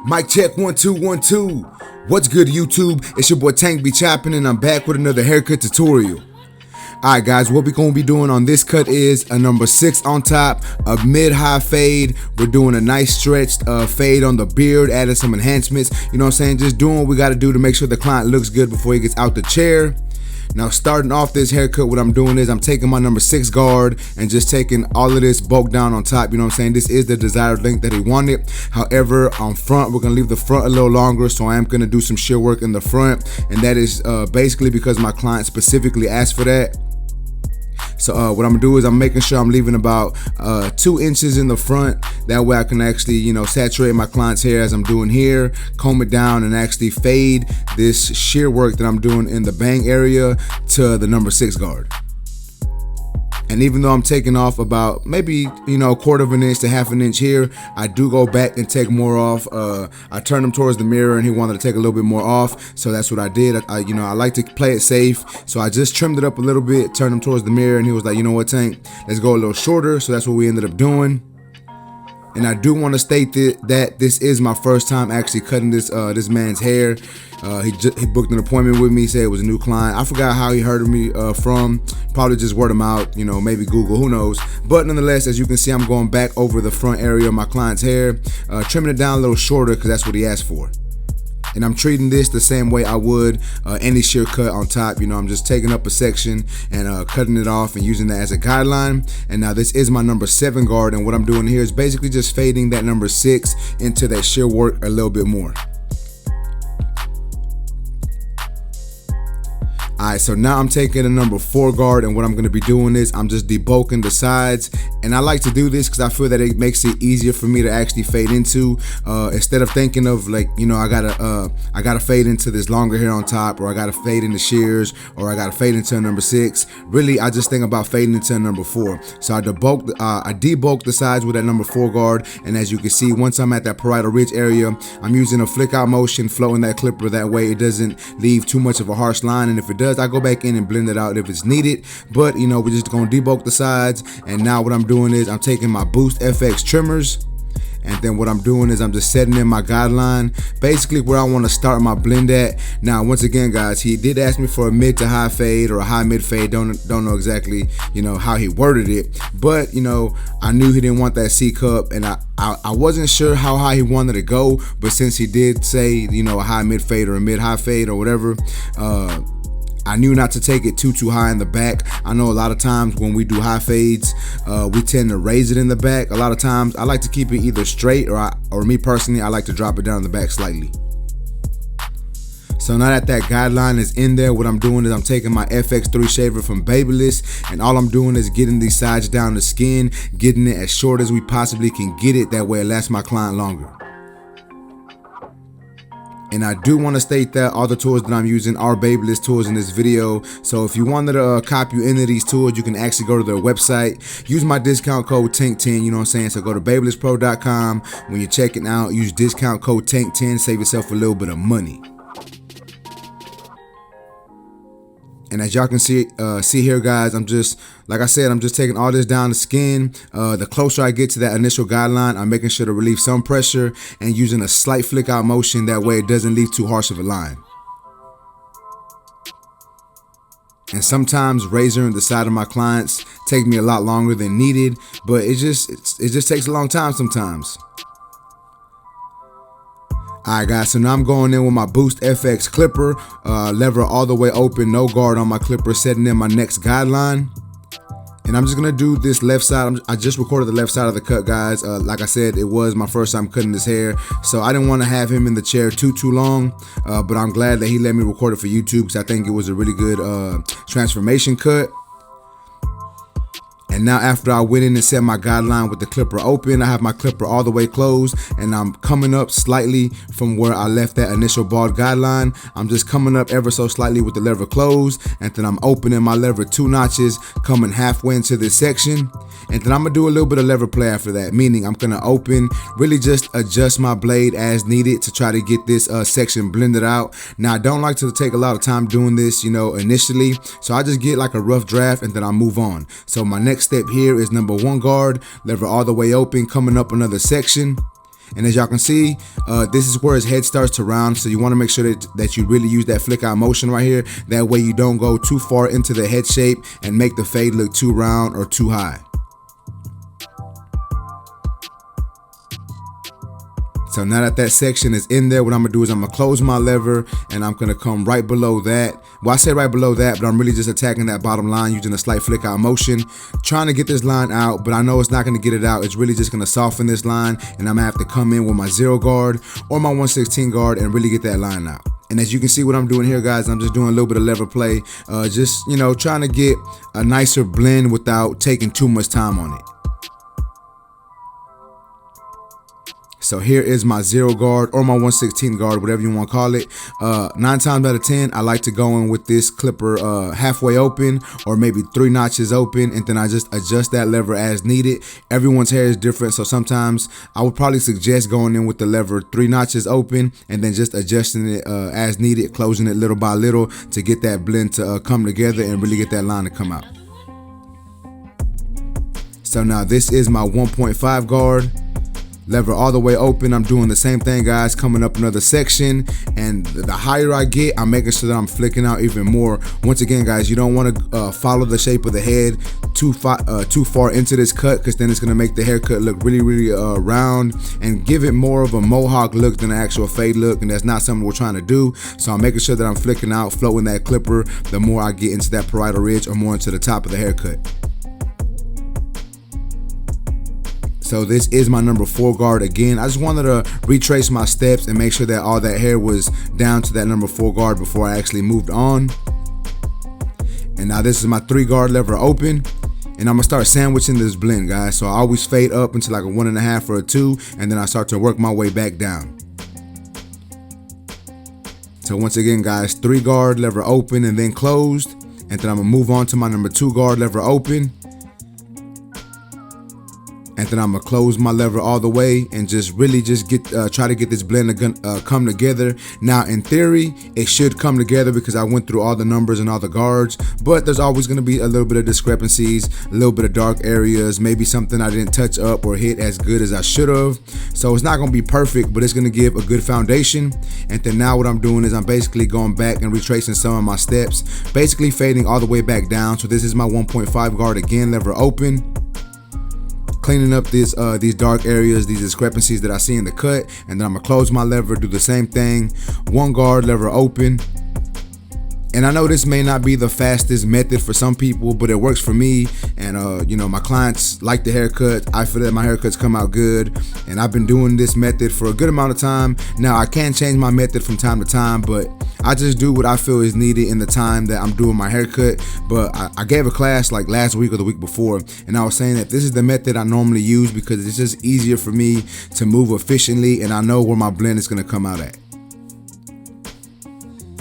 Mic check 1 2 1 2. What's good, YouTube? It's your boy Tank be chopping, and I'm back with another haircut tutorial. Alright guys, what we're going to be doing on this cut is a number 6 on top, a mid-high fade. We're doing a nice stretched fade on the beard, adding some enhancements. You know what I'm saying? Just doing what we got to do to make sure the client looks good before he gets out the chair. Now, starting off this haircut, what I'm doing is I'm taking my number 6 guard and just taking all of this bulk down on top. You know what I'm saying? This is the desired length that he wanted. However, on front, we're going to leave the front a little longer, so I am going to do some shear work in the front, and that is basically because my client specifically asked for that. So what I'm gonna do is I'm making sure I'm leaving about 2 inches in the front. That way I can actually, you know, saturate my client's hair as I'm doing here, comb it down, and actually fade this shear work that I'm doing in the bang area to the number 6 guard. And even though I'm taking off about maybe, you know, 1/4 of an inch to 1/2 inch here, I do go back and take more off. I turned him towards the mirror and he wanted to take a little bit more off, so that's what I did. I like to play it safe, so I just trimmed it up a little bit, turned him towards the mirror, and he was like, you know what, Tank, let's go a little shorter. So that's what we ended up doing. And I do want to state that this is my first time actually cutting this man's hair. He booked an appointment with me, said it was a new client. I forgot how he heard of me from. Probably just word of mouth, you know, maybe Google, who knows. But nonetheless, as you can see, I'm going back over the front area of my client's hair, trimming it down a little shorter because that's what he asked for. And I'm treating this the same way I would any shear cut on top. You know, I'm just taking up a section and cutting it off and using that as a guideline. And now this is my number 7 guard, and what I'm doing here is basically just fading that number 6 into that shear work a little bit more. Alright, so now I'm taking a number 4 guard, and what I'm going to be doing is I'm just debulking the sides. And I like to do this because I feel that it makes it easier for me to actually fade into, instead of thinking of, like, you know, I gotta fade into this longer hair on top, or I gotta fade into shears, or I gotta fade into a number 6. Really, I just think about fading into a number 4. So I debulk the sides with that number 4 guard, and as you can see, once I'm at that parietal ridge area, I'm using a flick out motion, floating that clipper that way it doesn't leave too much of a harsh line. And if it does, I go back in and blend it out if it's needed. But you know, we're just gonna debulk the sides. And now what I'm doing is I'm taking my Boost FX trimmers, and then what I'm doing is I'm just setting in my guideline, basically where I want to start my blend at. Now, once again, guys, he did ask me for a mid to high fade or a high mid fade. Don't know exactly, you know, how he worded it, but you know, I knew he didn't want that C cup, and I wasn't sure how high he wanted to go. But since he did say, you know, a high mid fade or a mid high fade or whatever, I knew not to take it too high in the back. I know a lot of times when we do high fades, we tend to raise it in the back. A lot of times I like to keep it either straight, or me personally, I like to drop it down the back slightly. So now that guideline is in there, what I'm doing is I'm taking my FX3 shaver from Babyliss, and all I'm doing is getting these sides down the skin, getting it as short as we possibly can get it. That way it lasts my client longer. And I do want to state that all the tools that I'm using are Babyliss tools in this video. So if you wanted to copy any of these tools, you can actually go to their website. Use my discount code TANK10, you know what I'm saying? So go to BabylissPro.com. When you're checking out, use discount code TANK10, save yourself a little bit of money. And as y'all can see here, guys, I'm just, like I said, I'm just taking all this down the skin. The closer I get to that initial guideline, I'm making sure to relieve some pressure and using a slight flick out motion. That way it doesn't leave too harsh of a line. And sometimes razoring the side of my clients take me a lot longer than needed, but it just takes a long time sometimes. Alright guys, so now I'm going in with my Boost FX clipper, lever all the way open, no guard on my clipper, setting in my next guideline. And I'm just gonna do this left side. I just recorded the left side of the cut, guys. Like I said, it was my first time cutting his hair, so I didn't want to have him in the chair too long, but I'm glad that he let me record it for YouTube because I think it was a really good transformation cut. And now after I went in and set my guideline with the clipper open, I have my clipper all the way closed, and I'm coming up slightly from where I left that initial bald guideline. I'm just coming up ever so slightly with the lever closed, and then I'm opening my lever 2 notches, coming halfway into this section. And then I'm gonna do a little bit of lever play after that, meaning I'm gonna open, really just adjust my blade as needed to try to get this section blended out. Now, I don't like to take a lot of time doing this, you know, initially, so I just get like a rough draft and then I move on. So my next step here is number 1 guard, lever all the way open, coming up another section. And as y'all can see, this is where his head starts to round. So you want to make sure that you really use that flick out motion right here. That way you don't go too far into the head shape and make the fade look too round or too high. So now that that section is in there, what I'm gonna do is I'm gonna close my lever and I'm gonna come right below that. Well, I say right below that, but I'm really just attacking that bottom line using a slight flick out motion, trying to get this line out, but I know it's not gonna get it out. It's really just gonna soften this line, and I'm gonna have to come in with my 0 guard or my 1/16 guard and really get that line out. And as you can see what I'm doing here, guys, I'm just doing a little bit of lever play, just, you know, trying to get a nicer blend without taking too much time on it. So here is my 0 guard or my 1/16 guard, whatever you want to call it. 9 times out of 10, I like to go in with this clipper halfway open or maybe 3 notches open, and then I just adjust that lever as needed. Everyone's hair is different, so sometimes I would probably suggest going in with the lever 3 notches open and then just adjusting it as needed, closing it little by little to get that blend to come together and really get that line to come out. So now this is my 1.5 guard. Lever all the way open. I'm doing the same thing, guys, coming up another section, and the higher I get, I'm making sure that I'm flicking out even more. Once again, guys, you don't want to follow the shape of the head too far into this cut, because then it's going to make the haircut look really round and give it more of a mohawk look than an actual fade look, and that's not something we're trying to do. So I'm making sure that I'm flicking out, floating that clipper the more I get into that parietal ridge or more into the top of the haircut. So this is my number 4 guard again. I just wanted to retrace my steps and make sure that all that hair was down to that number 4 guard before I actually moved on. And now this is my 3 guard lever open. And I'm gonna start sandwiching this blend, guys. So I always fade up into like a 1.5 or a 2, and then I start to work my way back down. So once again, guys, 3 guard lever open and then closed. And then I'm gonna move on to my number 2 guard lever open. And then I'm gonna close my lever all the way and just really just try to get this blend to come together. Now, in theory, it should come together because I went through all the numbers and all the guards, but there's always gonna be a little bit of discrepancies, a little bit of dark areas, maybe something I didn't touch up or hit as good as I should have. So it's not gonna be perfect, but it's gonna give a good foundation. And then now what I'm doing is I'm basically going back and retracing some of my steps, basically fading all the way back down. So this is my 1.5 guard again, lever open. Cleaning up these dark areas, these discrepancies that I see in the cut, and then I'm gonna close my lever, do the same thing, 1 guard lever open. And I know this may not be the fastest method for some people, but it works for me. And you know, my clients like the haircut. I feel that my haircuts come out good, and I've been doing this method for a good amount of time. Now I can change my method from time to time, but I just do what I feel is needed in the time that I'm doing my haircut. But I gave a class like last week or the week before, and I was saying that this is the method I normally use because it's just easier for me to move efficiently, and I know where my blend is gonna come out at.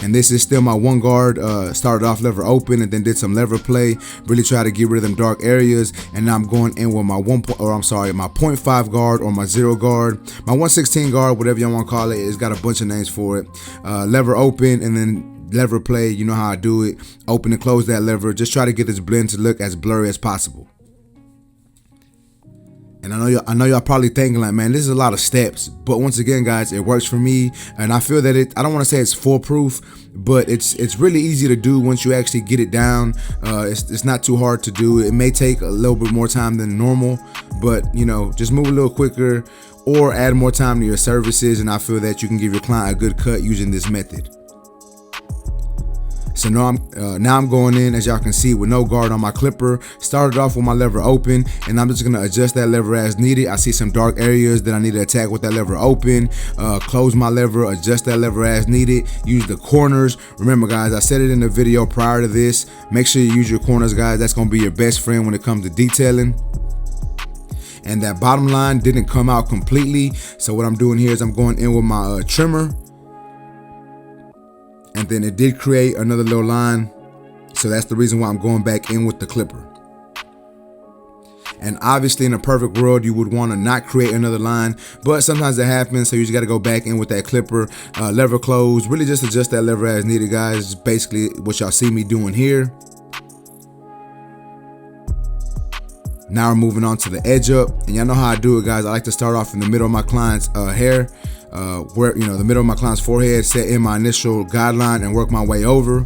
And this is still my 1 guard, started off lever open and then did some lever play, really try to get rid of them dark areas. And now I'm going in with my my 0.5 guard or my 0 guard, my 1/16 guard, whatever you want to call it. It's got a bunch of names for it. Lever open and then lever play, you know how I do it. Open and close that lever. Just try to get this blend to look as blurry as possible. And I know y'all probably thinking like, man, this is a lot of steps. But once again, guys, it works for me. And I feel that I don't want to say it's foolproof, but it's really easy to do once you actually get it down. It's not too hard to do. It may take a little bit more time than normal, but you know, just move a little quicker or add more time to your services. And I feel that you can give your client a good cut using this method. So now I'm going in, as y'all can see, with no guard on my clipper. Started off with my lever open, and I'm just gonna adjust that lever as needed. I see some dark areas that I need to attack with that lever open. Close my lever, adjust that lever as needed. Use the corners. Remember, guys, I said it in the video prior to this. Make sure you use your corners, guys. That's gonna be your best friend when it comes to detailing. And that bottom line didn't come out completely. So what I'm doing here is I'm going in with my trimmer. And then it did create another little line. So that's the reason why I'm going back in with the clipper. And obviously in a perfect world, you would want to not create another line, but sometimes that happens. So you just got to go back in with that clipper, lever close, really just adjust that lever as needed, guys. Basically what y'all see me doing here. Now we're moving on to the edge up, and y'all know how I do it, guys. I like to start off in the middle of my client's hair, where the middle of my client's forehead, set in my initial guideline and work my way over.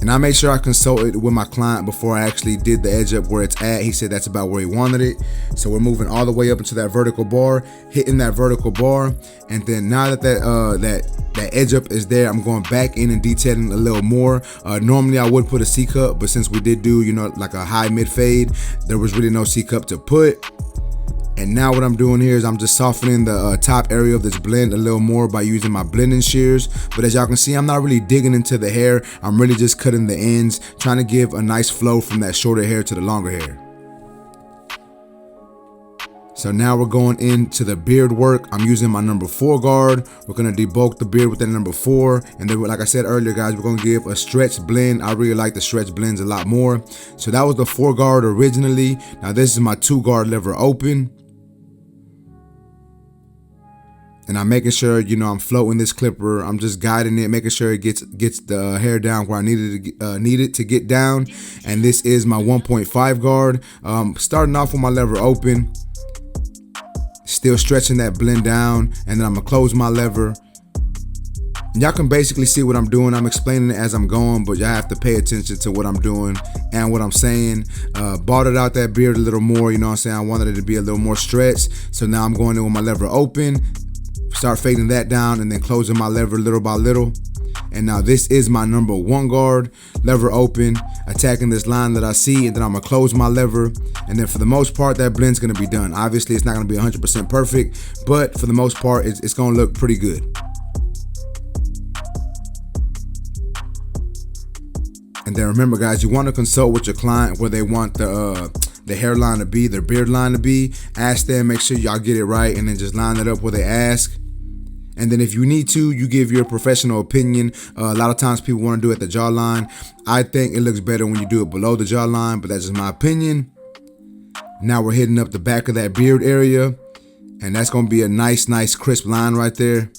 And I made sure I consulted with my client before I actually did the edge up where it's at. He said that's about where he wanted it. So we're moving all the way up into that vertical bar, hitting that vertical bar. And then now that that edge up is there, I'm going back in and detailing a little more. Normally I would put a C cup, but since we did do, like a high mid fade, there was really no C cup to put. And now what I'm doing here is I'm just softening the top area of this blend a little more by using my blending shears. But as y'all can see, I'm not really digging into the hair. I'm really just cutting the ends, trying to give a nice flow from that shorter hair to the longer hair. So now we're going into the beard work. I'm using my number 4 guard. We're gonna debulk the beard with that number 4. And then, like I said earlier, guys, we're gonna give a stretch blend. I really like the stretch blends a lot more. So that was the 4 guard originally. Now this is my 2 guard lever open. And I'm making sure, I'm floating this clipper. I'm just guiding it, making sure it gets the hair down where I need it to get down. And this is my 1.5 guard. Starting off with my lever open, still stretching that blend down, and then I'm gonna close my lever. Y'all can basically see what I'm doing. I'm explaining it as I'm going, but y'all have to pay attention to what I'm doing and what I'm saying. Balled out that beard a little more, I wanted it to be a little more stretched. So now I'm going in with my lever open, start fading that down, and then closing my lever little by little. And now this is my number 1 guard, lever open, attacking this line that I see, and then I'm gonna close my lever. And then for the most part, that blend's gonna be done. Obviously, it's not gonna be 100% perfect, but for the most part, it's gonna look pretty good. And then remember, guys, you wanna consult with your client where they want the hairline to be, their beard line to be. Ask them, make sure y'all get it right, and then just line it up where they ask. And then if you need to, you give your professional opinion. A lot of times people want to do it at the jawline. I think it looks better when you do it below the jawline, but that's just my opinion. Now we're hitting up the back of that beard area, and that's going to be a nice crisp line right there.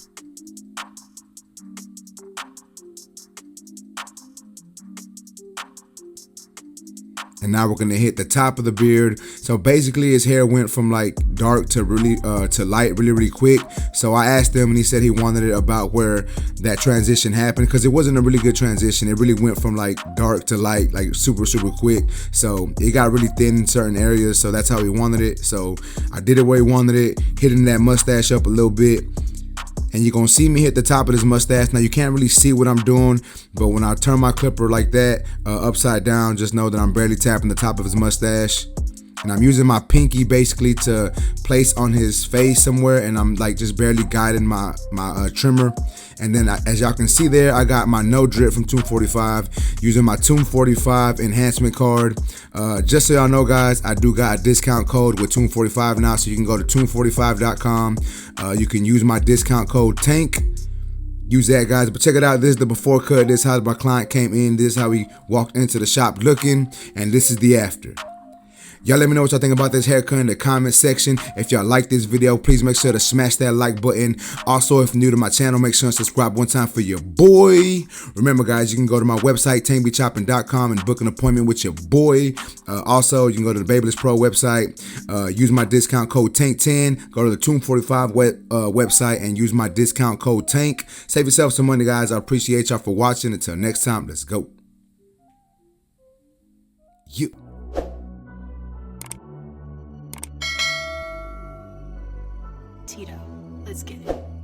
And now we're gonna hit the top of the beard. So basically his hair went from like dark to really to light really quick. So I asked him, and he said he wanted it about where that transition happened, because it wasn't a really good transition. It really went from like dark to light, like super quick. So it got really thin in certain areas, so that's how he wanted it. So I did it where he wanted it, hitting that mustache up a little bit. And you're gonna see me hit the top of this mustache. Now you can't really see what I'm doing, but when I turn my clipper like that, upside down, just know that I'm barely tapping the top of his mustache. And I'm using my pinky basically to place on his face somewhere, and I'm like just barely guiding my trimmer. And then as y'all can see there, I got my no drip from Tomb 45 using my Tomb 45 enhancement card. Just so y'all know, guys, I do got a discount code with Tomb 45 now, so you can go to tomb45.com. You can use my discount code TANK. Use that, guys. But check it out. This is the before cut. This is how my client came in. This is how he walked into the shop looking, and this is the after. Y'all let me know what y'all think about this haircut in the comment section. If y'all like this video, please make sure to smash that like button. Also, if you're new to my channel, make sure and subscribe one time for your boy. Remember, guys, you can go to my website, tankbechopping.com, and book an appointment with your boy. Also, you can go to the Babyless Pro website, use my discount code TANK10. Go to the Tomb 45 website and use my discount code TANK. Save yourself some money, guys. I appreciate y'all for watching. Until next time, let's go. Tito, let's get it.